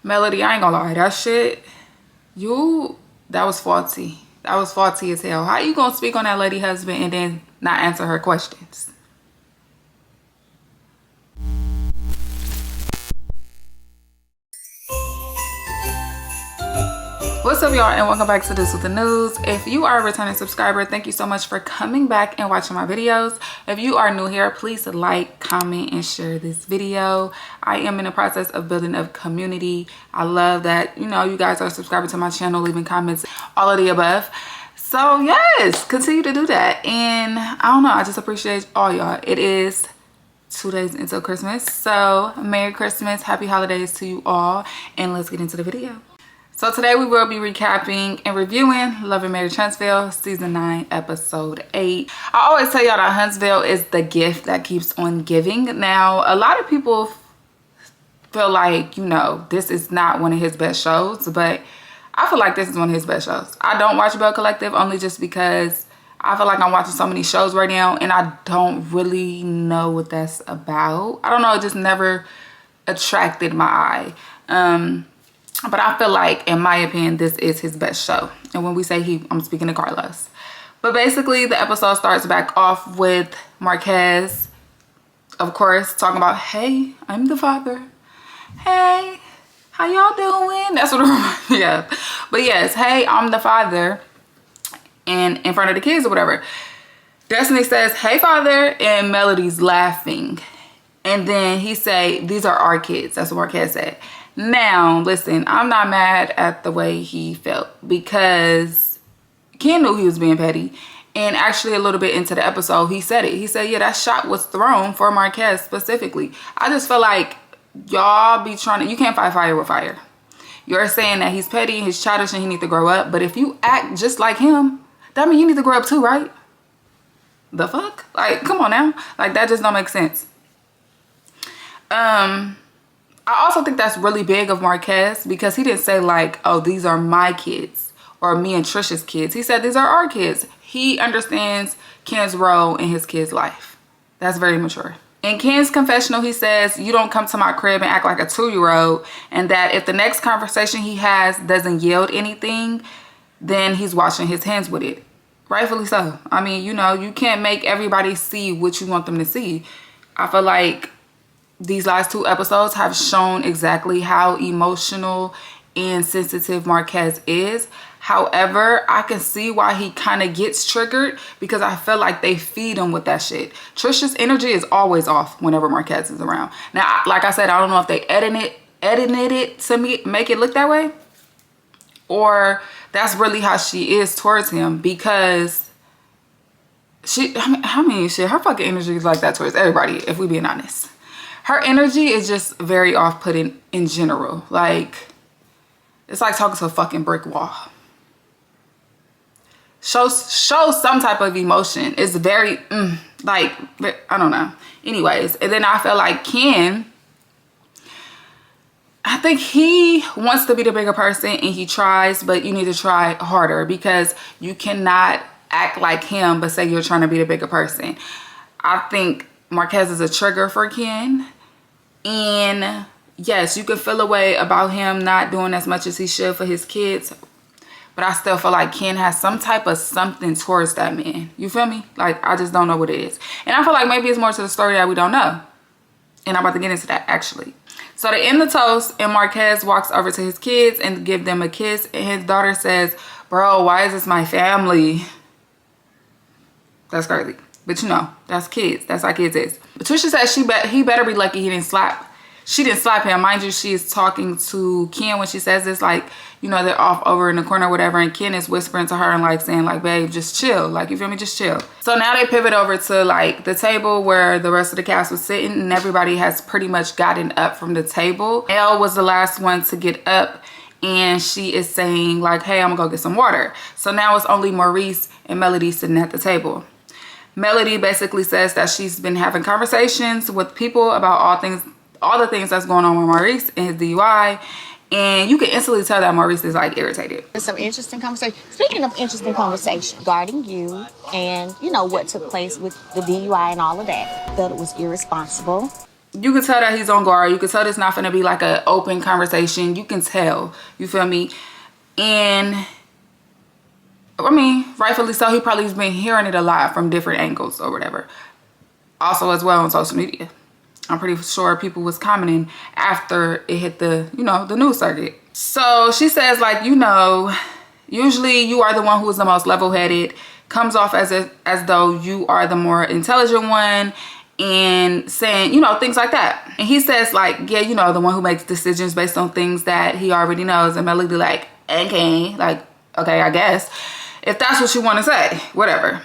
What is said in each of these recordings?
Melody, I ain't gonna lie, that shit, that was faulty. That was faulty as hell. How you gonna speak on that lady husband and then not answer her questions? What's up, y'all, and welcome back to This With The News. If you are a returning subscriber, thank you so much for coming back and watching my videos. If you are new here, please like, comment, and share this video. I am in the process of building a community. I love that, you guys are subscribing to my channel, leaving comments, all of the above. So yes, continue to do that. And I don't know, I just appreciate all y'all. It is 2 days until Christmas. So Merry Christmas, Happy Holidays to you all. And let's get into the video. So today we will be recapping and reviewing Love and Marriage Huntsville, Season 9, Episode 8. I always tell y'all that Huntsville is the gift that keeps on giving. Now, a lot of people feel like, this is not one of his best shows, but I feel like this is one of his best shows. I don't watch Bell Collective only just because I feel like I'm watching so many shows right now and I don't really know what that's about. I don't know, it just never attracted my eye. But I feel like, in my opinion, this is his best show. And when we say he, I'm speaking to Carlos. But basically, the episode starts back off with Marquez, of course, talking about, hey, I'm the father. Hey, how y'all doing? That's what it reminds me of. But yes, hey, I'm the father. And in front of the kids or whatever. Destiny says, hey, father. And Melody's laughing. And then he say, these are our kids. That's what Marquez said. Now, listen, I'm not mad at the way he felt because Ken knew he was being petty. And actually a little bit into the episode, he said it. He said, yeah, that shot was thrown for Marquez specifically. I just feel like y'all be trying to, you can't fight fire with fire. You're saying that he's petty, he's childish, and he needs to grow up. But if you act just like him, that means you need to grow up too, right? The fuck? Like, come on now. Like, that just don't make sense. I also think that's really big of Marquez because he didn't say like, oh, these are my kids or me and Trisha's kids. He said these are our kids. He understands Ken's role in his kid's life. That's very mature. In Ken's confessional, he says, you don't come to my crib and act like a 2-year-old, and that if the next conversation he has doesn't yield anything, then he's washing his hands with it. Rightfully so. I mean, you can't make everybody see what you want them to see. I feel like these last 2 episodes have shown exactly how emotional and sensitive Marquez is. However, I can see why he kind of gets triggered because I feel like they feed him with that shit. Trisha's energy is always off whenever Marquez is around. Now, like I said, I don't know if they edited it to make it look that way, or that's really how she is towards him because shit, her fucking energy is like that towards everybody, if we being honest. Her energy is just very off-putting in general. Like, it's like talking to a fucking brick wall. Shows some type of emotion. It's very, I don't know. Anyways, and then I feel like Ken, I think he wants to be the bigger person and he tries, but you need to try harder because you cannot act like him but say you're trying to be the bigger person. I think Marquez is a trigger for Ken. And yes, you could feel a way about him not doing as much as he should for his kids. But I still feel like Ken has some type of something towards that man. You feel me? Like, I just don't know what it is. And I feel like maybe it's more to the story that we don't know. And I'm about to get into that, actually. So they end the toast, and Marquez walks over to his kids and give them a kiss. And his daughter says, bro, why is this my family? That's crazy. But that's kids. That's how kids is. Patricia says he better be lucky he didn't slap. She didn't slap him. Mind you, she is talking to Ken when she says this. Like, they're off over in the corner or whatever. And Ken is whispering to her and like saying like, babe, just chill. Like, you feel me? Just chill. So now they pivot over to like the table where the rest of the cast was sitting. And everybody has pretty much gotten up from the table. Elle was the last one to get up. And she is saying like, hey, I'm gonna go get some water. So now it's only Maurice and Melody sitting at the table. Melody basically says that she's been having conversations with people about all the things that's going on with Maurice and his DUI. And you can instantly tell that Maurice is like irritated. There's some interesting conversation. Speaking of interesting conversation regarding you and what took place with the DUI and all of that, that it was irresponsible. You can tell that he's on guard. You can tell it's not going to be like an open conversation. You can tell. You feel me? And I mean, rightfully so. He probably has been hearing it a lot from different angles or whatever. Also as well on social media. I'm pretty sure people was commenting after it hit the, you know, the news circuit. So she says, like, you know, usually you are the one who is the most level-headed. Comes off as though you are the more intelligent one. And saying, you know, things like that. And he says, like, yeah, you know, the one who makes decisions based on things that he already knows. And Melody like, okay, like, okay, I guess. If that's what you want to say, whatever.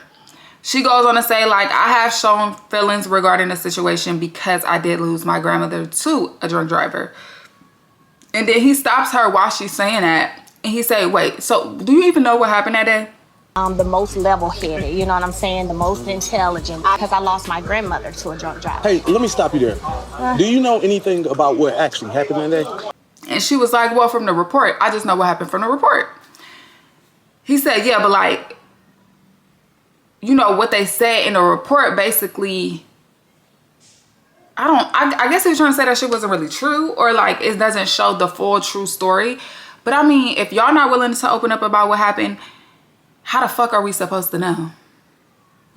She goes on to say, like, I have shown feelings regarding the situation because I did lose my grandmother to a drunk driver. And then he stops her while she's saying that. And he say, wait, so do you even know what happened that day? The most level-headed, you know what I'm saying? The most intelligent, because I lost my grandmother to a drunk driver. Hey, let me stop you there. Do you know anything about what actually happened that day? And she was like, well, from the report, I just know what happened from the report. He said, yeah, but like, you know, what they said in the report, basically, I guess he was trying to say that shit wasn't really true, or like, it doesn't show the full true story. But I mean, if y'all not willing to open up about what happened, how the fuck are we supposed to know?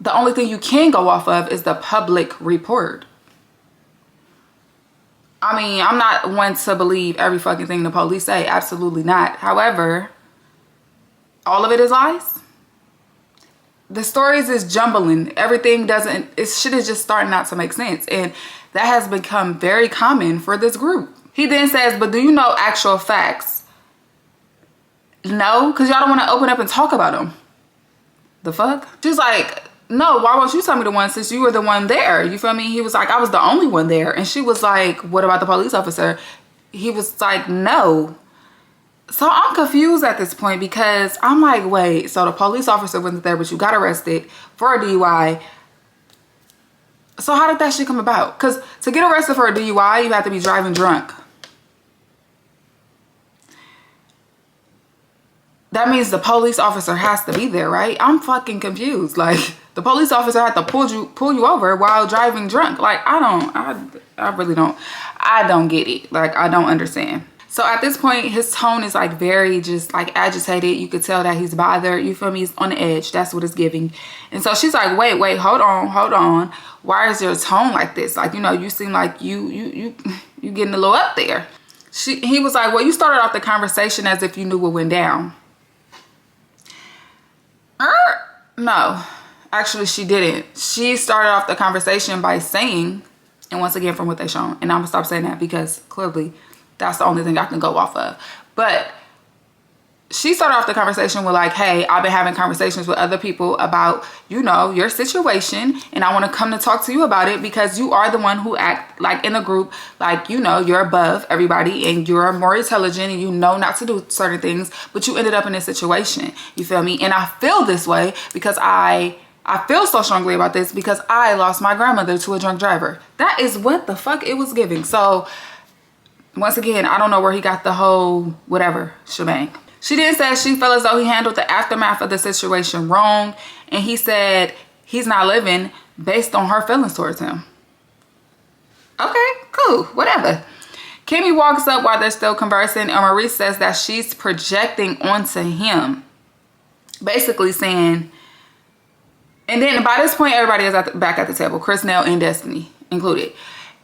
The only thing you can go off of is the public report. I mean, I'm not one to believe every fucking thing the police say. Absolutely not. However, all of it is lies. The stories is jumbling. Everything shit is just starting not to make sense. And that has become very common for this group. He then says, but do you know actual facts? No, because y'all don't want to open up and talk about them. The fuck? She's like, no, why won't you tell me the one since you were the one there? You feel me? He was like, I was the only one there. And she was like, what about the police officer? He was like, no. So I'm confused at this point because I'm like, wait, so the police officer wasn't there, but you got arrested for a DUI. So how did that shit come about? Because to get arrested for a DUI, you have to be driving drunk. That means the police officer has to be there, right? I'm fucking confused. Like, the police officer had to pull you over while driving drunk. Like, I really don't. I don't get it. Like, I don't understand. So at this point, his tone is like very just like agitated. You could tell that he's bothered. You feel me? He's on the edge. That's what it's giving. And so she's like, wait, hold on. Why is your tone like this? Like, you know, you seem like you getting a little up there. He was like, well, you started off the conversation as if you knew what went down. No, actually she didn't. She started off the conversation by saying, and once again from what they shown, and I'm gonna stop saying that because clearly that's the only thing I can go off of. But she started off the conversation with like, hey, I've been having conversations with other people about, you know, your situation, and I want to come to talk to you about it because you are the one who act like in a group, like, you know, you're above everybody and you're more intelligent and you know not to do certain things, but you ended up in this situation. You feel me? And I feel this way because I feel so strongly about this because I lost my grandmother to a drunk driver. That is what the fuck it was giving. So once again, I don't know where he got the whole whatever shebang. She then said she felt as though he handled the aftermath of the situation wrong. And he said he's not living based on her feelings towards him. Okay, cool, whatever. Kimmy walks up while they're still conversing. And Maurice says that she's projecting onto him. Basically saying, and then by this point, everybody is back at the table. Chris, Nell, and Destiny included.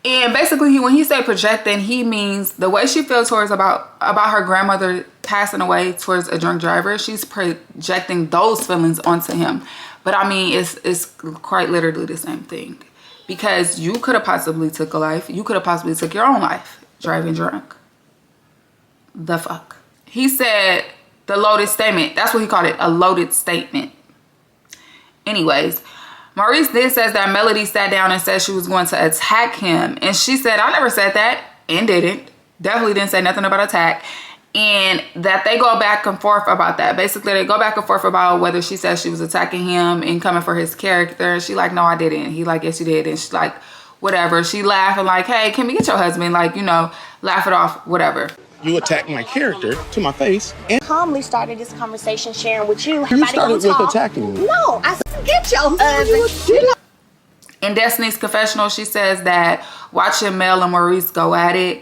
And basically, when he say projecting, he means the way she feels towards about her grandmother passing away towards a drunk driver. She's projecting those feelings onto him. But I mean, it's quite literally the same thing. Because you could have possibly took a life. You could have possibly took your own life driving drunk. The fuck. He said the loaded statement. That's what he called it, a loaded statement. Anyways, Maurice then says that Melody sat down and said she was going to attack him. And she said, I never said that, and didn't. Definitely didn't say nothing about attack. And that they go back and forth about that. Basically, they go back and forth about whether she said she was attacking him and coming for his character. And she like, no, I didn't. He like, yes, you did. And she's like, whatever. She laughing like, hey, can we get your husband? Like, you know, laugh it off, whatever. You attacked my character to my face. And Calmly started this conversation sharing with you. you started with attacking me. No, I said, get your husband. In Destiny's confessional, she says that watching Mel and Maurice go at it,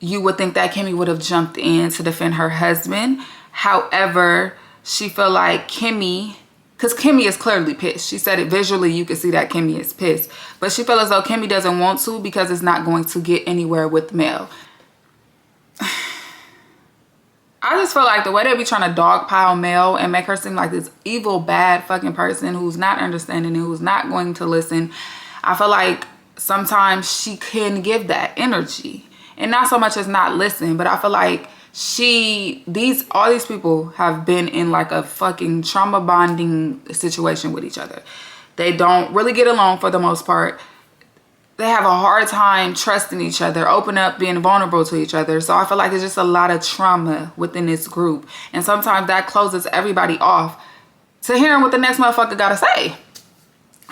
you would think that Kimmy would have jumped in to defend her husband. However, she feel like Kimmy, because Kimmy is clearly pissed. She said it visually, you can see that Kimmy is pissed. But she feels as though Kimmy doesn't want to because it's not going to get anywhere with Mel. I just feel like the way they be trying to dogpile Mel and make her seem like this evil, bad fucking person who's not understanding and who's not going to listen. I feel like sometimes she can give that energy. And not so much as not listen, but I feel like all these people have been in like a fucking trauma bonding situation with each other. They don't really get along for the most part. They have a hard time trusting each other, open up, being vulnerable to each other. So I feel like there's just a lot of trauma within this group. And sometimes that closes everybody off to hearing what the next motherfucker gotta say.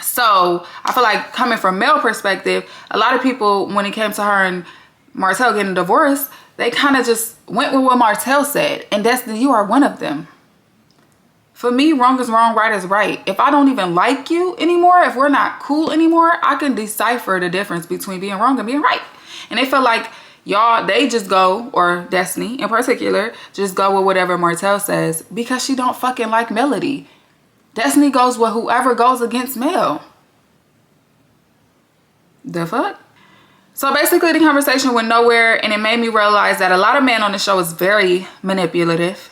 So I feel like coming from male perspective, a lot of people, when it came to her and Martell getting divorced, they kind of just went with what Martell said. And Destiny, you are one of them. For me, wrong is wrong, right is right. If I don't even like you anymore, if we're not cool anymore, I can decipher the difference between being wrong and being right. And they feel like y'all, they just go, or Destiny in particular, just go with whatever Martell says because she don't fucking like Melody. Destiny goes with whoever goes against Mel. The fuck? So basically the conversation went nowhere, and it made me realize that a lot of men on the show is very manipulative,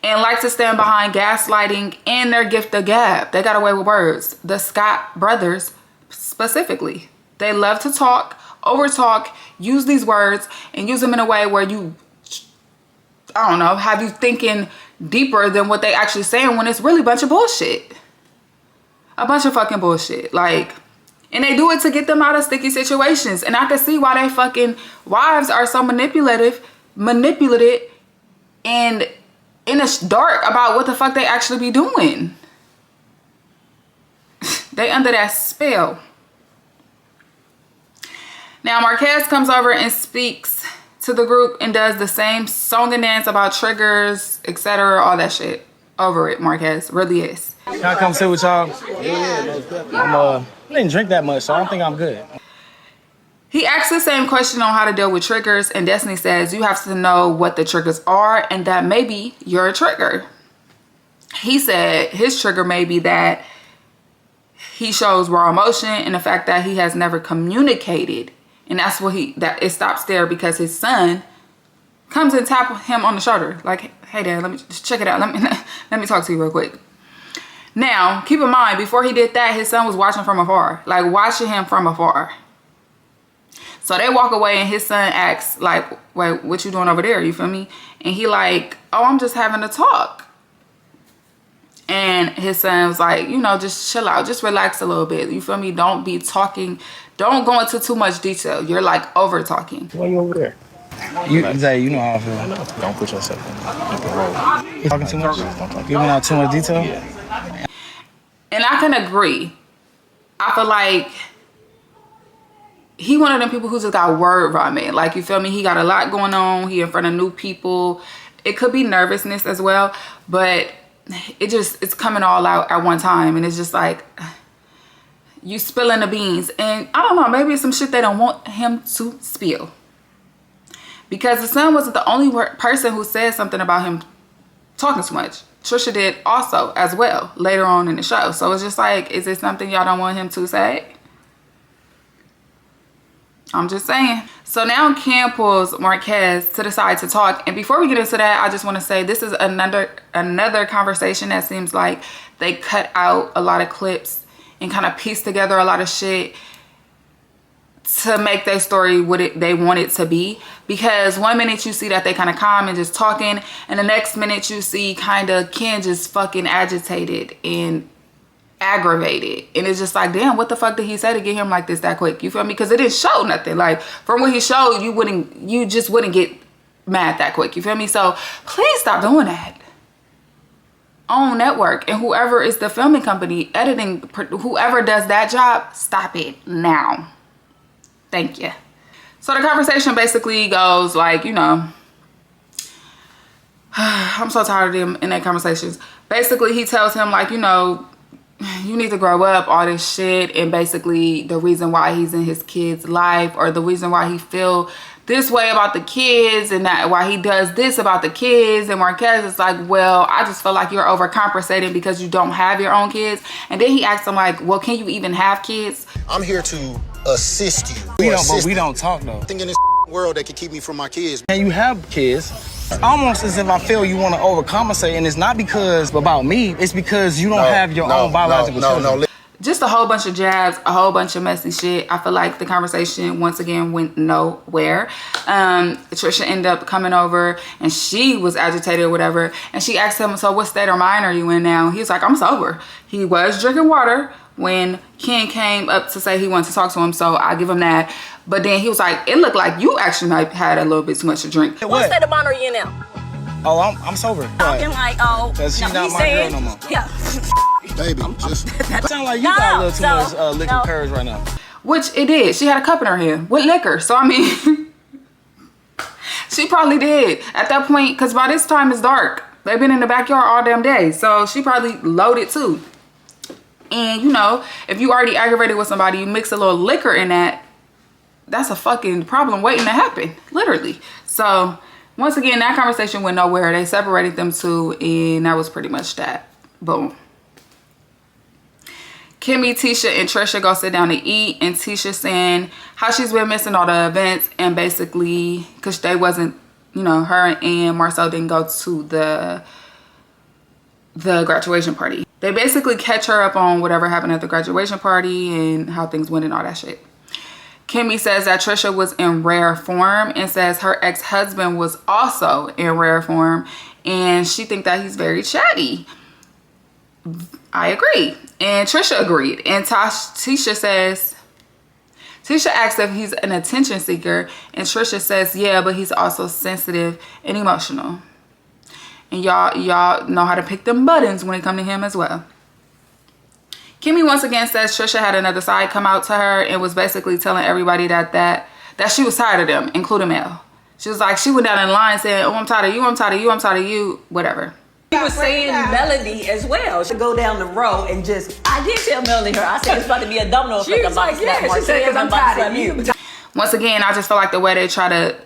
and like to stand behind gaslighting and their gift of gab. They got away with words. The Scott brothers specifically. They love to talk, over talk, use these words, and use them in a way where you, I don't know, have you thinking deeper than what they actually saying when it's really a bunch of bullshit. A bunch of fucking bullshit. Like, and they do it to get them out of sticky situations. And I can see why they fucking wives are so manipulated, and in the dark about what the fuck they actually be doing. They under that spell. Now Marquez comes over and speaks to the group and does the same song and dance about triggers, etc., all that shit. Over it, Marquez. Really is. Can I come sit with y'all? I didn't drink that much, so I don't think I'm good. He asks the same question on how to deal with triggers, and Destiny says you have to know what the triggers are and that maybe you're a trigger. He said his trigger may be that he shows raw emotion and the fact that he has never communicated. And that's what that it stops there because his son comes and tap him on the shoulder. Like, hey dad, let me just check it out. Let me talk to you real quick. Now, keep in mind, before he did that, his son was watching from afar. Like, watching him from afar. So they walk away and his son asks, like, wait, what you doing over there? You feel me? And he like, oh, I'm just having a talk. And his son was like, you know, just chill out. Just relax a little bit. You feel me? Don't be talking. Don't go into too much detail. You're like over talking. Why you over there? Zay, you know how I feel. Don't put yourself in the role. You talking too much? Giving out too much detail? Yeah. And I can agree. I feel like he one of them people who just got word vomit. Like, you feel me? He got a lot going on. He in front of new people. It could be nervousness as well, but it's coming all out at one time. And it's just like, you spilling the beans. And I don't know, maybe it's some shit they don't want him to spill. Because the son wasn't the only person who said something about him talking too much. Trisha did also as well later on in the show. So it's just like, is it something y'all don't want him to say? I'm just saying. So now Ken pulls Marquez to the side to talk. And before we get into that, I just want to say this is another conversation that seems like they cut out a lot of clips and kind of piece together a lot of shit to make their story what they want it to be. Because one minute you see that they kind of calm and just talking, and the next minute you see kind of Ken just fucking agitated and aggravated. And it's just like, damn, what the fuck did he say to get him like this that quick? You feel me? Because it didn't show nothing. Like, from what he showed, you just wouldn't get mad that quick. You feel me? So please stop doing that. Own network, and whoever is the filming company, editing, whoever does that job, stop it now. Thank you. So the conversation basically goes like, you know, I'm so tired of them in their conversations. Basically, he tells him like, you know, you need to grow up, all this shit, and basically the reason why he's in his kid's life, or the reason why he feel this way about the kids, and that why he does this about the kids. And Marquez is like, well, I just feel like you're overcompensating because you don't have your own kids. And then he asks him like, well, can you even have kids? I'm here to assist you. But we don't talk though. Nothing in this world that can keep me from my kids. And you have kids. Almost as if I feel you want to overcompensate, and it's not because about me. It's because you don't have your own biological children. Just a whole bunch of jabs, a whole bunch of messy shit. I feel like the conversation once again went nowhere. Trisha ended up coming over, and she was agitated or whatever, and she asked him, so what state of mind are you in now? He was like, I'm sober. He was drinking water when Ken came up to say he wanted to talk to him, so I give him that. But then he was like, it looked like you actually might have had a little bit too much to drink. What state of mind are you in now? Oh, I'm sober. Talking like, oh, because she's not my girl no more. Yeah. Baby, just... That sound like you got a little too much liquor courage right now. Which it did. She had a cup in her hand with liquor. So, I mean, she probably did. At that point, because by this time it's dark. They've been in the backyard all damn day. So, she probably loaded too. And, you know, if you already aggravated with somebody, you mix a little liquor in that, that's a fucking problem waiting to happen. Literally. So, once again, that conversation went nowhere. They separated them two, and that was pretty much that. Boom. Kimmy, Tisha, and Trisha go sit down to eat, and Tisha saying how she's been missing all the events, and basically because they wasn't, you know, her and Marcel didn't go to the graduation party. They basically catch her up on whatever happened at the graduation party and how things went and all that shit. Kimmy says that Trisha was in rare form, and says her ex-husband was also in rare form, and she think that he's very chatty. I agree. And Trisha agreed. And Tisha asks if he's an attention seeker, and Trisha says, yeah, but he's also sensitive and emotional. And y'all know how to pick them buttons when it come to him as well. Kimmy once again says Trisha had another side come out to her and was basically telling everybody that she was tired of them, including Mel. She was like, she went down in line saying, oh, I'm tired of you, I'm tired of you, I'm tired of you, whatever. He was saying Melody as well. She go down the row and just, I did tell Melody her. I said it's about to be a domino effect. She was like, yeah, she said, because I'm tired of you. Once again, I just feel like the way they try to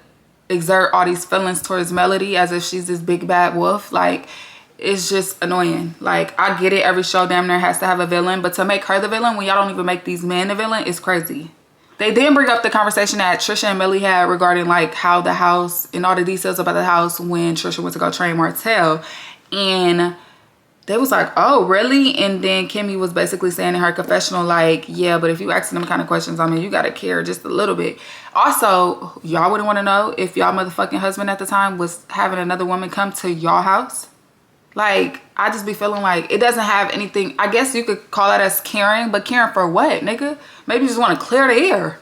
exert all these feelings towards Melody as if she's this big bad wolf, like, it's just annoying. Like, I get it, every show damn near has to have a villain, but to make her the villain when y'all don't even make these men the villain is crazy. They then bring up the conversation that Trisha and Millie had regarding like how the house and all the details about the house when Trisha went to go train Martell. And they was like, oh, really? And then Kimmy was basically saying in her confessional, like, yeah, but if you asking them kind of questions, I mean, you got to care just a little bit. Also, y'all wouldn't want to know if y'all motherfucking husband at the time was having another woman come to y'all house. Like, I just be feeling like it doesn't have anything. I guess you could call that as caring, but caring for what, nigga? Maybe you just want to clear the air.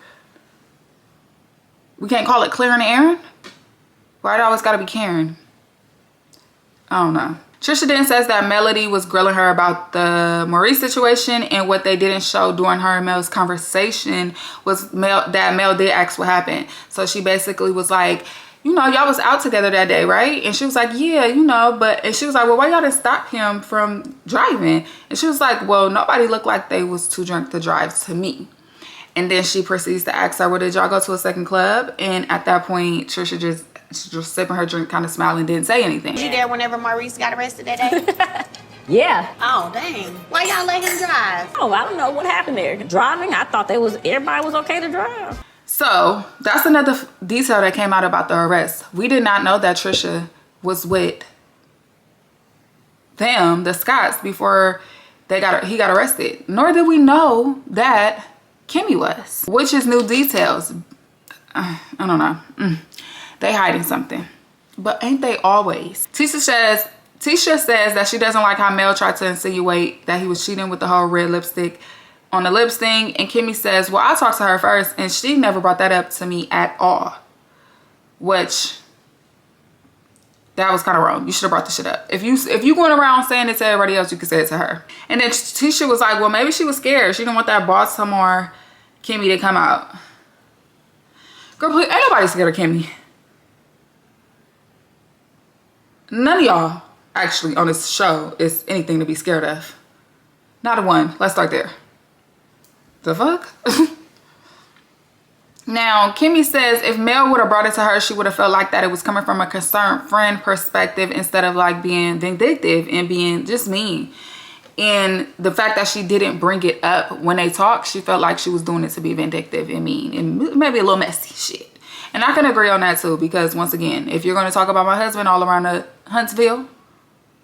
We can't call it clearing the air? Why it always got to be caring? I don't know. Trisha then says that Melody was grilling her about the Maurice situation, and what they didn't show during her and Mel's conversation was that Mel did ask what happened. So she basically was like, you know, y'all was out together that day, right? And she was like, yeah, you know, and she was like, well, why y'all didn't stop him from driving? And she was like, well, nobody looked like they was too drunk to drive to me. And then she proceeds to ask her, well, did y'all go to a second club? And at that point, Trisha just sipping her drink, kind of smiling, didn't say anything. Was you there whenever Maurice got arrested that day? Yeah. Oh, dang. Why y'all let him drive? Oh, I don't know what happened there. Driving, I thought everybody was okay to drive. So that's another detail that came out about the arrest. We did not know that Trisha was with them, the Scotts, before he got arrested. Nor did we know that Kimmy was, which is new details. I don't know. They hiding something, but ain't they always? Tisha says that she doesn't like how Mel tried to insinuate that he was cheating with the whole red lipstick on the lips thing. And Kimmy says, well, I talked to her first and she never brought that up to me at all. Which, that was kind of wrong. You should have brought the shit up. If you going around saying it to everybody else, you could say it to her. And then Tisha was like, well, maybe she was scared. She didn't want that Baltimore Kimmy to come out. Girl, please, ain't nobody scared of Kimmy. None of y'all actually on this show is anything to be scared of. Not a one. Let's start there. The fuck? Now, Kimmy says if Mel would have brought it to her, she would have felt like that it was coming from a concerned friend perspective instead of like being vindictive and being just mean. And the fact that she didn't bring it up when they talked, she felt like she was doing it to be vindictive and mean and maybe a little messy shit. And I can agree on that too, because once again, if you're going to talk about my husband all around the Huntsville,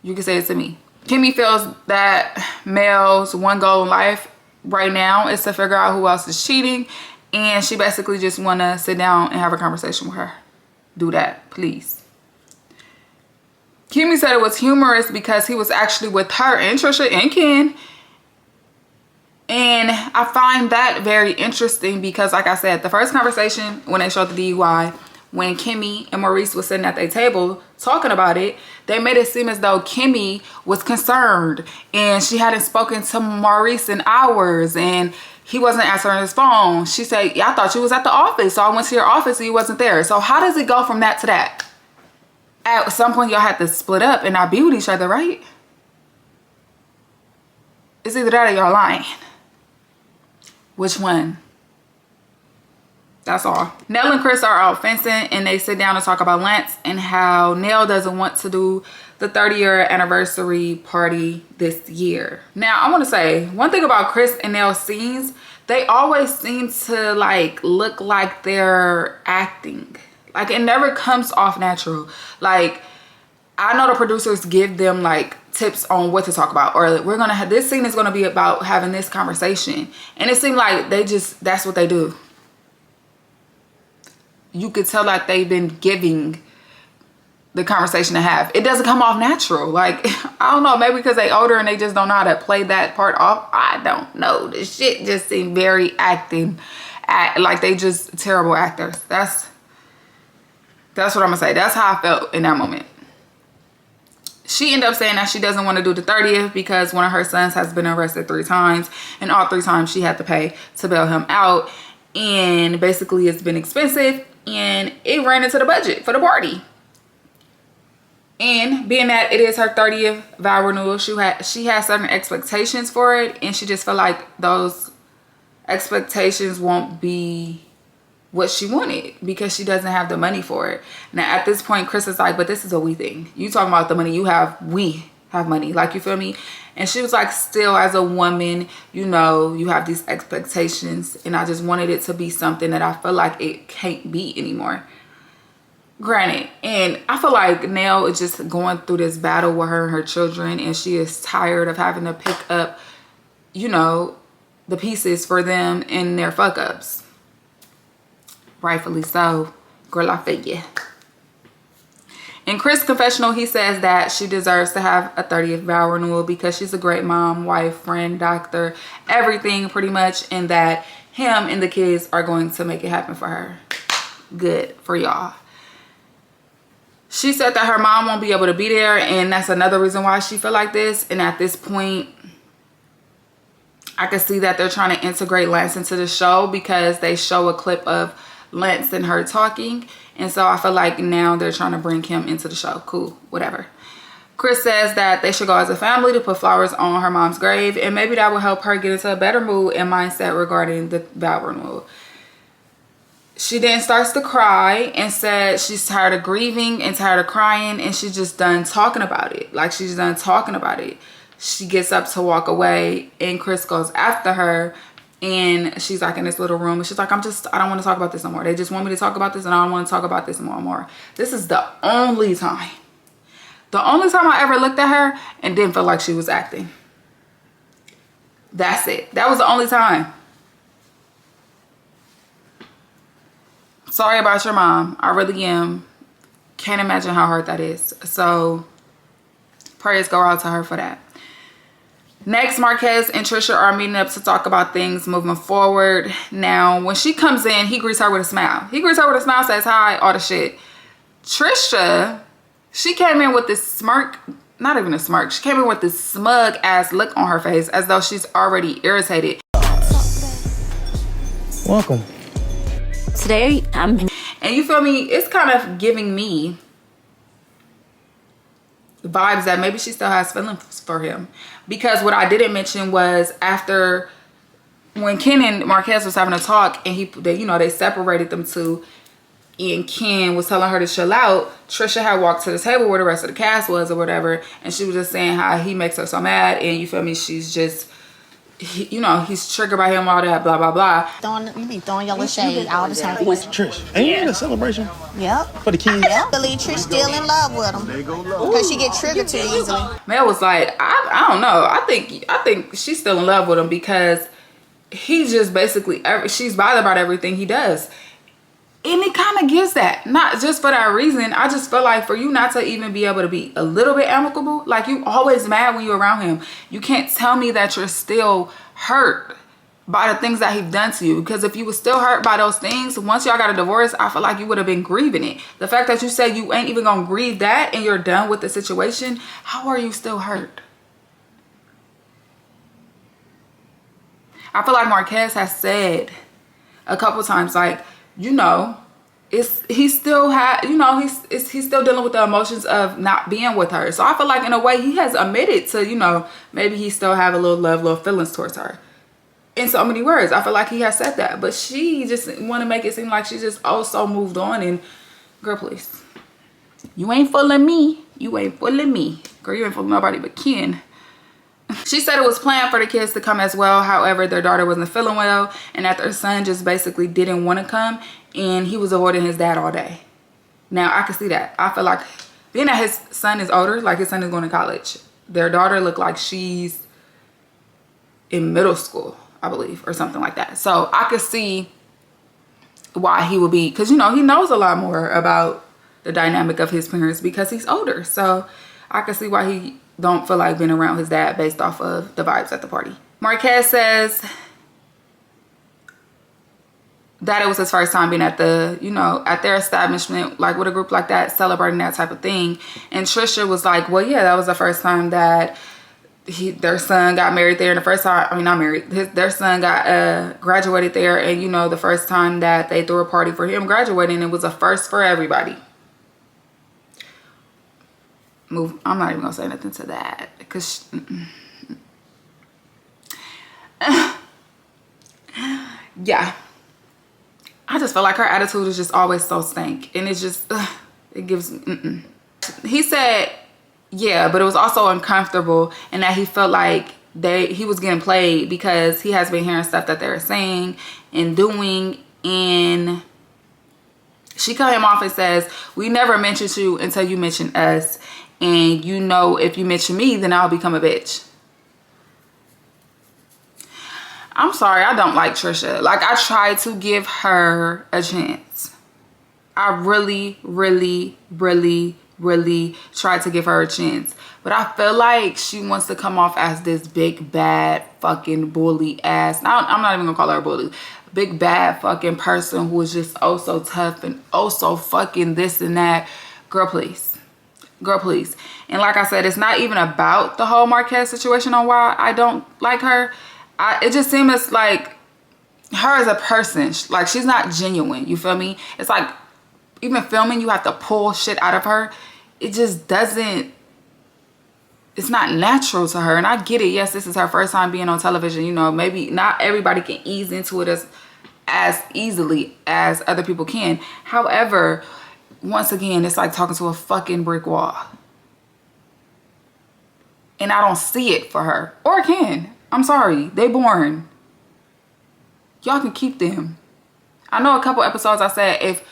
you can say it to me. Kimmy feels that Mel's one goal in life right now is to figure out who else is cheating. And she basically just want to sit down and have a conversation with her. Do that, please. Kimmy said it was humorous because he was actually with her and Trisha and Ken. And I find that very interesting because, like I said, the first conversation when they showed the DUI, when Kimmy and Maurice was sitting at their table talking about it, they made it seem as though Kimmy was concerned and she hadn't spoken to Maurice in hours and he wasn't answering his phone. She said, yeah, I thought you was at the office, so I went to your office and you wasn't there. So how does it go from that to that? At some point, y'all had to split up and not be with each other, right? It's either that or y'all lying. Which one? That's all. Nell and Chris are out fencing and they sit down to talk about Lance and how Nell doesn't want to do the 30-year anniversary party this year. Now, I want to say one thing about Chris and Nell's scenes, they always seem to like look like they're acting. Like it never comes off natural. Like I know the producers give them like tips on what to talk about, or we're gonna have this scene is gonna be about having this conversation, and it seemed like they just, that's what they do. You could tell that they've been giving the conversation to have. It doesn't come off natural. Like I don't know, maybe because they older and they just don't know how to play that part off. I don't know. The shit just seemed very acting, like they just terrible actors. That's what I'm gonna say. That's how I felt in that moment. She ended up saying that she doesn't want to do the 30th because one of her sons has been arrested 3 times, and all 3 times she had to pay to bail him out, and basically it's been expensive and it ran into the budget for the party. And being that it is her 30th vow renewal, she has certain expectations for it, and she just felt like those expectations won't be what she wanted because she doesn't have the money for it. Now at this point, Chris is like, but this is a we thing. You talking about the money you have, we have money. Like, you feel me? And she was like, still as a woman, you know, you have these expectations, and I just wanted it to be something that I feel like it can't be anymore. Granted, and I feel like Nell is just going through this battle with her and her children, and she is tired of having to pick up, you know, the pieces for them and their fuck ups. Rightfully so. Girl, I feel you. In Chris' confessional, he says that she deserves to have a 30th vow renewal because she's a great mom, wife, friend, doctor, everything pretty much, and that him and the kids are going to make it happen for her. Good for y'all. She said that her mom won't be able to be there, and that's another reason why she feel like this. And at this point, I can see that they're trying to integrate Lance into the show because they show a clip of Lance and her talking, and so I feel like now they're trying to bring him into the show. Cool, whatever. Chris says that they should go as a family to put flowers on her mom's grave, and maybe that will help her get into a better mood and mindset regarding the vow renewal. She then starts to cry and said she's tired of grieving and tired of crying, and she's just done talking about it. Like, she's done talking about it. She gets up to walk away, and Chris goes after her, and she's like in this little room, and she's like, I don't want to talk about this no more. They just want me to talk about this, and I don't want to talk about this more. This is the only time I ever looked at her and didn't feel like she was acting. That's it. That was the only time. Sorry about your mom. I really am. Can't imagine how hard that is. So prayers go out to her for that. Next, Marquez and Trisha are meeting up to talk about things moving forward. Now, when she comes in, he greets her with a smile. Says hi, all the shit. Trisha, she came in with this smirk, not even a smirk. She came in with this smug ass look on her face as though she's already irritated. Welcome. Today, And you feel me? It's kind of giving me vibes that maybe she still has feelings for him. Because what I didn't mention was after when Ken and Marquez was having a talk and they separated them two, and Ken was telling her to chill out, Trisha had walked to the table where the rest of the cast was or whatever, and she was just saying how he makes her so mad, and you feel me, she's just, he's triggered by him, all that, blah, blah, blah. You be throwing your shade all the time. Trish, ain't it a celebration Yep. for the kids? Yep. I believe Trish still in love with him. Because she get triggered too easily. Mel was like, I don't know. I think she's still in love with him because he just basically, she's bothered about everything he does. And it kind of gives that, not just for that reason. I just feel like for you not to even be able to be a little bit amicable, like you always mad when you're around him. You can't tell me that you're still hurt by the things that he's done to you. Because if you were still hurt by those things, once y'all got a divorce, I feel like you would have been grieving it. The fact that you said you ain't even gonna grieve that and you're done with the situation, how are you still hurt? I feel like Marquez has said a couple times, like, he's still dealing with the emotions of not being with her. So I feel like in a way he has admitted to, maybe he still have a little love, little feelings towards her. In so many words, I feel like he has said that, but she just want to make it seem like she's just so moved on. And girl, please, you ain't fooling me. You ain't fooling me, girl. You ain't fooling nobody but Ken. She said it was planned for the kids to come as well. However, their daughter wasn't feeling well and that their son just basically didn't want to come, and he was avoiding his dad all day. Now, I can see that. I feel like being that his son is older, like his son is going to college, their daughter looked like she's in middle school, I believe, or something like that. So I could see why he would be, because, he knows a lot more about the dynamic of his parents because he's older. So I could see why he don't feel like being around his dad based off of the vibes at the party. Marquez says that it was his first time being at at their establishment, like with a group like that, celebrating that type of thing. And Trisha was like, well, yeah, that was the first time that their son got married there. And the first time, I mean, not married, their son got graduated there. And, the first time that they threw a party for him graduating, it was a first for everybody. I'm not even gonna say nothing to that because yeah, I just feel like her attitude is just always so stank, and it's just it gives He said yeah, but it was also uncomfortable, and that he felt like he was getting played because he has been hearing stuff that they're saying and doing. And she cut him off and says, we never mentioned you until you mentioned us. And if you mention me, then I'll become a bitch. I'm sorry, I don't like Trisha. Like, I tried to give her a chance. I really, really, really, really tried to give her a chance. But I feel like she wants to come off as this big, bad, fucking bully ass. I'm not even gonna call her a bully. Big, bad fucking person who is just oh so tough and oh so fucking this and that. Girl, please. Girl, please. And like I said, it's not even about the whole Marquez situation on why I don't like her. It just seems like her as a person, like she's not genuine. You feel me? It's like even filming, you have to pull shit out of her. It just doesn't, it's not natural to her. And I get it. Yes, this is her first time being on television. Maybe not everybody can ease into it as easily as other people can. However, once again, it's like talking to a fucking brick wall. And I don't see it for her. Or Ken. I'm sorry. They born. Y'all can keep them. I know a couple episodes I said if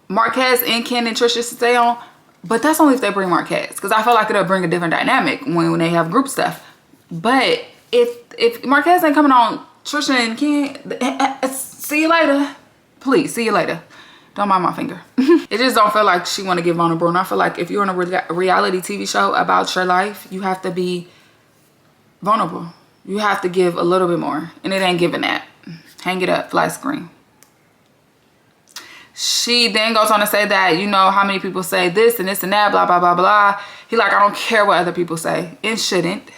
Marquez and Ken and Trisha stay on, but that's only if they bring Marquez. Because I feel like it'll bring a different dynamic when they have group stuff. But if Marquez ain't coming on Trisha and Ken, see you later. Please, see you later. Don't mind my finger. It just don't feel like she want to get vulnerable. And I feel like if you're on a reality TV show about your life, you have to be vulnerable. You have to give a little bit more. And it ain't giving that. Hang it up, flat screen. She then goes on to say that, how many people say this and this and that, blah, blah, blah, blah. He like, I don't care what other people say. And shouldn't.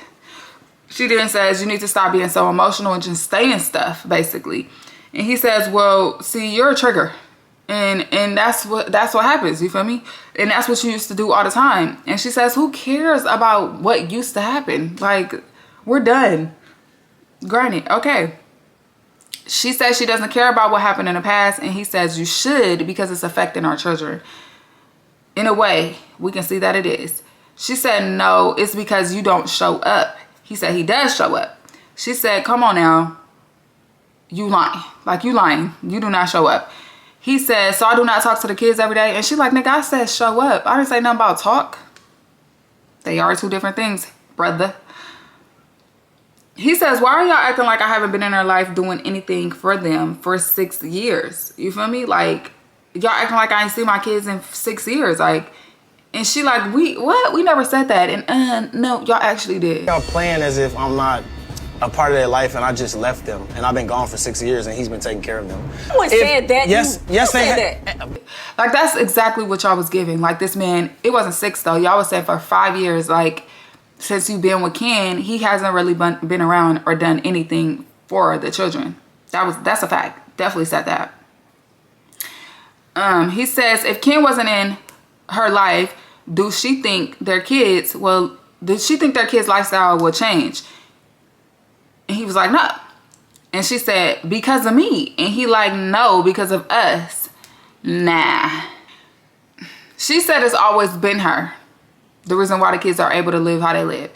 She then says, you need to stop being so emotional and just stay in stuff, basically. And he says, well, see, you're a trigger. And that's what happens, you feel me? And that's what you used to do all the time. And she says, who cares about what used to happen? Like, we're done. Granted, okay. She says she doesn't care about what happened in the past, and he says you should because it's affecting our children. In a way, we can see that it is. She said, no, it's because you don't show up. He said he does show up. She said, come on now. You lying. Like, you lying. You do not show up. He says, so I do not talk to the kids every day. And she's like, nigga, I said show up. I didn't say nothing about talk. They are two different things, brother. He says, why are y'all acting like I haven't been in their life doing anything for them for 6 years? You feel me? Like, y'all acting like I ain't seen my kids in 6 years. Like, and she like, what? We never said that. And no, y'all actually did. Y'all playing as if I'm not a part of their life and I just left them. And I've been gone for 6 years and he's been taking care of them. No one said that. Yes, they said that. Like, that's exactly what y'all was giving. Like, this man, it wasn't 6 though. Y'all was saying for 5 years, like, since you've been with Ken, he hasn't really been around or done anything for the children. That's a fact. Definitely said that. He says if Ken wasn't in her life, did she think their kids' lifestyle will change? And he was like, no. And she said, because of me. And he like, no, because of us. Nah. She said it's always been her. The reason why the kids are able to live how they live.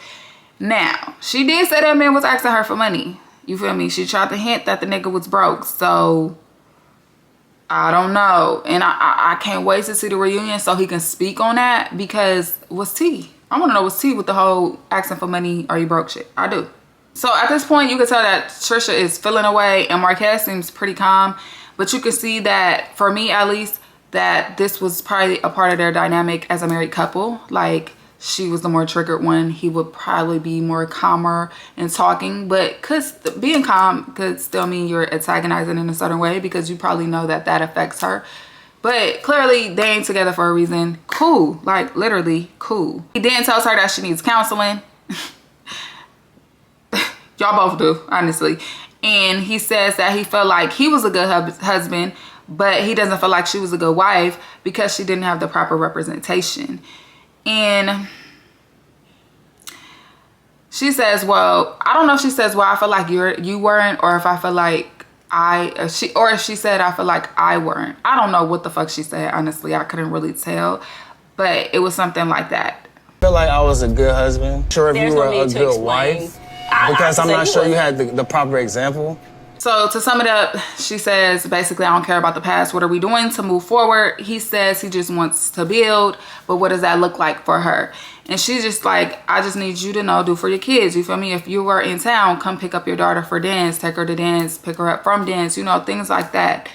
Now, she did say that man was asking her for money. You feel me? She tried to hint that the nigga was broke. So, I don't know. And I can't wait to see the reunion so he can speak on that. Because what's tea? I want to know what's tea with the whole asking for money, are you broke shit. I do. So, at this point, you can tell that Trisha is feeling away. And Marquez seems pretty calm. But you can see that, for me at least, that this was probably a part of their dynamic as a married couple. Like, she was the more triggered one. He would probably be more calmer and talking, but being calm could still mean you're antagonizing in a certain way because you probably know that affects her. But clearly they ain't together for a reason. Cool, like literally cool. He then tells her that she needs counseling. Y'all both do, honestly. And he says that he felt like he was a good husband, but he doesn't feel like she was a good wife because she didn't have the proper representation. And she says, well, I don't know if she says, well, I feel like you weren't, or if I feel like or if she said, I feel like I weren't. I don't know what the fuck she said, honestly. I couldn't really tell, but it was something like that. I feel like I was a good husband. Sure, if you were a good wife, because I'm not sure you had the proper example. So to sum it up, she says, basically, I don't care about the past. What are we doing to move forward? He says he just wants to build, but what does that look like for her? And she's just like, I just need you to know, do for your kids. You feel me? If you were in town, come pick up your daughter for dance, take her to dance, pick her up from dance, you know, things like that.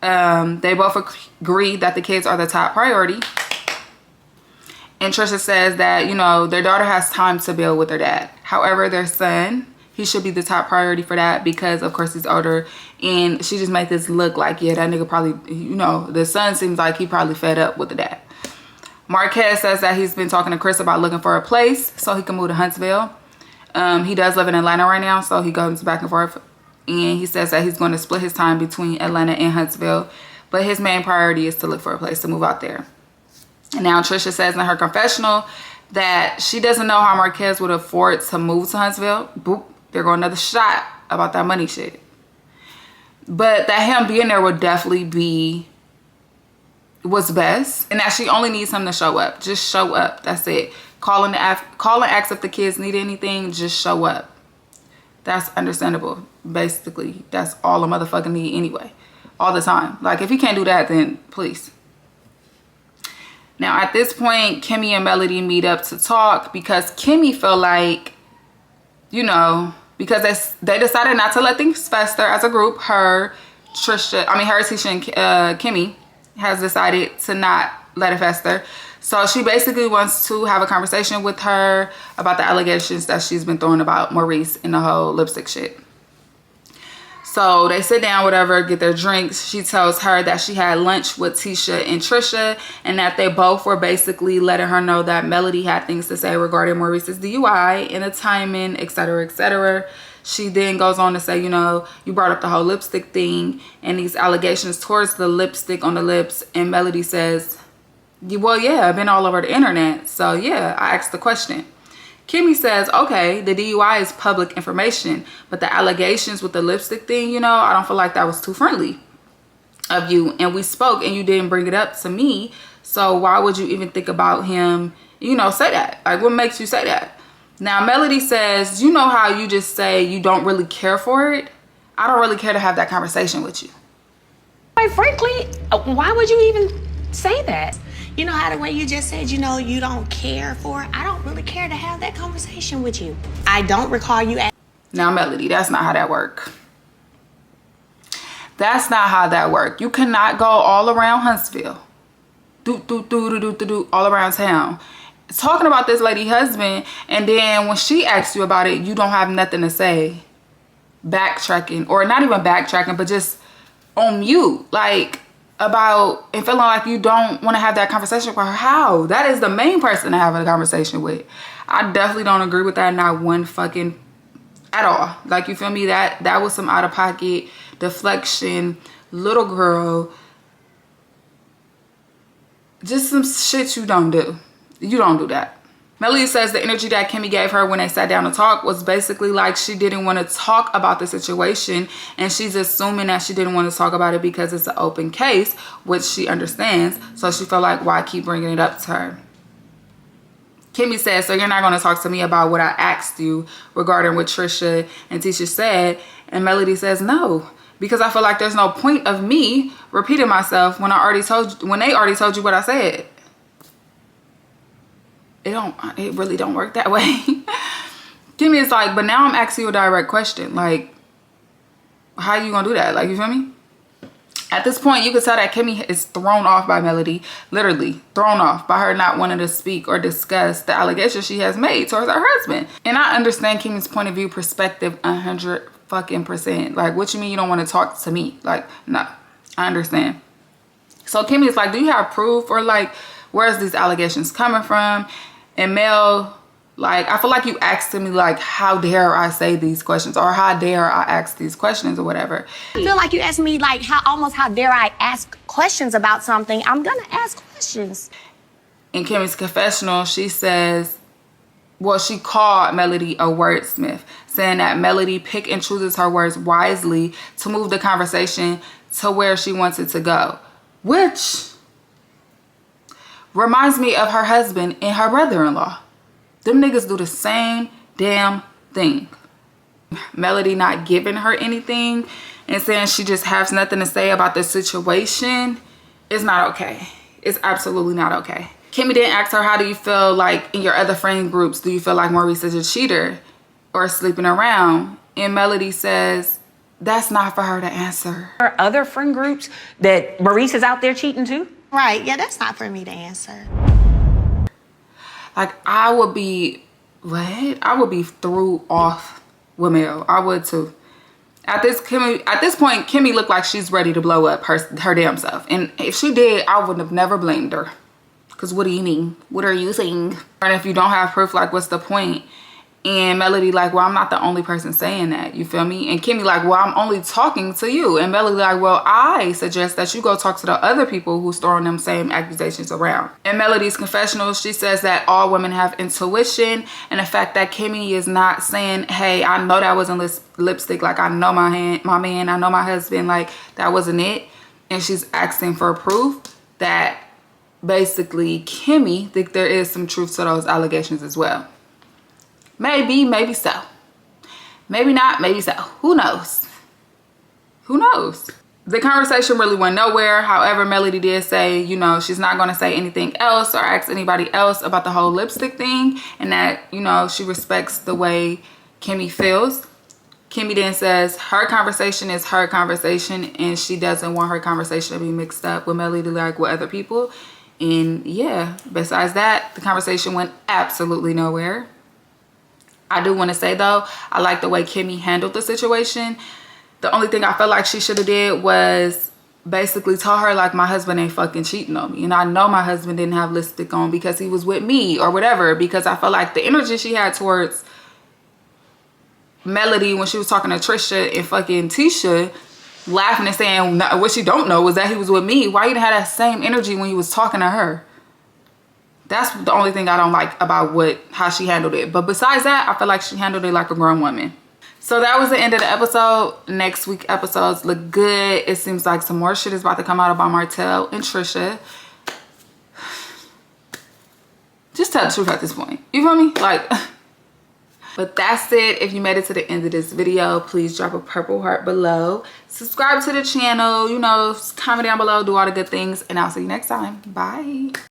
They both agree that the kids are the top priority. And Trisha says that, you know, their daughter has time to build with her dad. However, their son, he should be the top priority for that because, of course, he's older. And she just made this look like, yeah, that nigga probably, you know, the son seems like he probably fed up with the dad. Marquez says that he's been talking to Chris about looking for a place so he can move to Huntsville. He does live in Atlanta right now, so he goes back and forth. And he says that he's going to split his time between Atlanta and Huntsville. But his main priority is to look for a place to move out there. And now Trisha says in her confessional that she doesn't know how Marquez would afford to move to Huntsville. Boop. There go another shot about that money shit. But that him being there would definitely be what's best. And that she only needs him to show up. Just show up. That's it. Call and ask if the kids need anything. Just show up. That's understandable. Basically, that's all a motherfucker need anyway. All the time. Like, if you can't do that, then please. Now, at this point, Kimmy and Melody meet up to talk because Kimmy feel like, you know, because they decided not to let things fester as a group. Tisha and Kimmy has decided to not let it fester. So she basically wants to have a conversation with her about the allegations that she's been throwing about Maurice and the whole lipstick shit. So they sit down, whatever, get their drinks. She tells her that she had lunch with Tisha and Trisha and that they both were basically letting her know that Melody had things to say regarding Maurice's DUI and the timing, etc., etc. she then goes on to say, you know, you brought up the whole lipstick thing and these allegations towards the lipstick on the lips. And Melody says, well, yeah, I've been all over the internet. So yeah, I asked the question. Kimmy says, okay, the DUI is public information, but the allegations with the lipstick thing, you know, I don't feel like that was too friendly of you. And we spoke and you didn't bring it up to me. So why would you even think about him, you know, say that? Like, what makes you say that? Now, Melody says, you know how you just say you don't really care for it? I don't really care to have that conversation with you. Quite frankly, why would you even say that? You know how the way you just said, you know, you don't care for it? I don't really care to have that conversation with you. I don't recall you asking. Now, Melody, that's not how that works. That's not how that works. You cannot go all around Huntsville, all around town, talking about this lady husband, and then when she asks you about it, you don't have nothing to say. Backtracking, or not even backtracking, but just on mute, like, about, and feeling like you don't want to have that conversation with her. How? That is the main person to have a conversation with. I definitely don't agree with that, not one fucking at all. Like, you feel me? That was some out of pocket deflection, little girl, just some shit you don't do. You don't do that. Melody says the energy that Kimmy gave her when they sat down to talk was basically like she didn't want to talk about the situation, and she's assuming that she didn't want to talk about it because it's an open case, which she understands. So she felt like, why keep bringing it up to her? Kimmy says, so you're not going to talk to me about what I asked you regarding what Trisha and Tisha said? And Melody says, no, because I feel like there's no point of me repeating myself when they already told you what I said. It really don't work that way. Kimmy is like, but now I'm asking you a direct question. Like, how you gonna do that? Like, you feel me? At this point, you could tell that Kimmy is thrown off by Melody. Literally thrown off by her not wanting to speak or discuss the allegations she has made towards her husband. And I understand Kimmy's point of view, perspective, 100%. Like, what you mean you don't want to talk to me? Like, no, I understand. So Kimmy is like, do you have proof, or like, where's these allegations coming from? And Mel, like, I feel like you asked me, like, how dare I say these questions, or how dare I ask these questions, or whatever. I feel like you asked me, like, how dare I ask questions about something? I'm gonna ask questions. In Kimmy's confessional, she says, well, she called Melody a wordsmith, saying that Melody pick and chooses her words wisely to move the conversation to where she wants it to go, which reminds me of her husband and her brother-in-law. Them niggas do the same damn thing. Melody not giving her anything and saying she just has nothing to say about the situation is not okay. It's absolutely not okay. Kimmy didn't ask her, how do you feel like in your other friend groups? Do you feel like Maurice is a cheater or sleeping around? And Melody says, that's not for her to answer. Her other friend groups that Maurice is out there cheating too? Right, yeah, that's not for me to answer. Like, I would be, what? I would be threw off with Mel. I would too. At this point, Kimmy looked like she's ready to blow up her damn self. And if she did, I would have never blamed her. Because what do you mean? What are you saying? And if you don't have proof, like, what's the point? And Melody like, well, I'm not the only person saying that. You feel me? And Kimmy like, well, I'm only talking to you. And Melody like, well, I suggest that you go talk to the other people who's throwing them same accusations around. In Melody's confessional, she says that all women have intuition. And the fact that Kimmy is not saying, hey, I know that wasn't lipstick. Like, I know my man, I know my husband. Like, that wasn't it. And she's asking for proof that basically Kimmy think there is some truth to those allegations as well. Maybe, maybe so. Maybe not, maybe so. Who knows? Who knows? The conversation really went nowhere. However, Melody did say, you know, she's not going to say anything else or ask anybody else about the whole lipstick thing. And that, you know, she respects the way Kimmy feels. Kimmy then says her conversation is her conversation, and she doesn't want her conversation to be mixed up with Melody, like with other people. And yeah, besides that, the conversation went absolutely nowhere. I do want to say though, I like the way Kimmy handled the situation. The only thing I felt like she should have did was basically tell her, like, my husband ain't fucking cheating on me. And I know my husband didn't have lipstick on because he was with me or whatever. Because I felt like the energy she had towards Melody when she was talking to Trisha and fucking Tisha, laughing and saying what she don't know was that he was with me. Why you didn't have that same energy when you was talking to her? That's the only thing I don't like about how she handled it. But besides that, I feel like she handled it like a grown woman. So that was the end of the episode. Next week episodes look good. It seems like some more shit is about to come out about Martell and Trisha. Just tell the truth at this point. You feel me? Like, but that's it. If you made it to the end of this video, please drop a purple heart below. Subscribe to the channel, you know, comment down below, do all the good things, and I'll see you next time. Bye.